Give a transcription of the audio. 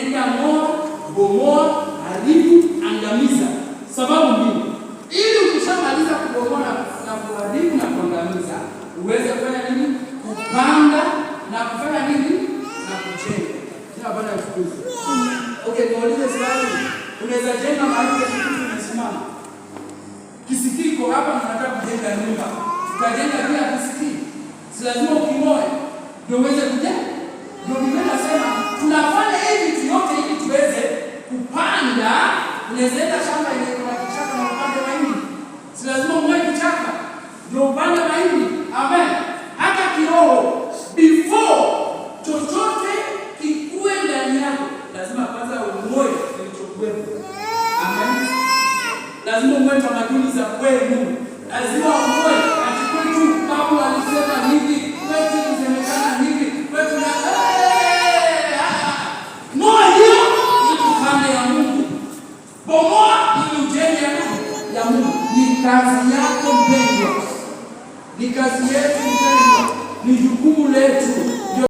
jenga, ng'oa, bomoa, haribu, angamiza. Sababu mbili. Ili ukishamaliza kubomoa na kuharibu na kuangamiza, uweze kufanya nini? Kupanda na kufanya nini? Na kujenga. Kila baada ya kukuza. Okay, niulize swali. Unaweza jenga mahali kitu kimesimama. Kisikiko hapa tunataka kujenga nyumba. Tutajenga bila kisikii. Si lazima ukimoe ndio uweze kujenga. Ndio Biblia inasema tunafanya hivi yote ili tuweze kupanda. Unaweza shamba ile kuna kichaka na upande mahindi. Si lazima umoe kichaka ndio upande mahindi. Amen. Hata kiroho before chochote kikue ndani yako lazima kwanza umoe kilichokuwepo. Amen. Lazima umoe tamaduni za kwenu. Lazima umoe achukue tu babu alisema hivi, kwetu inasemekana hivi, kwetu na moa hiyo ni kupande ya Mungu. Bomoa ili ujenge ya Mungu. Ni kazi yako mpendwa. Ni kazi yetu mpendwa. Ni jukumu letu.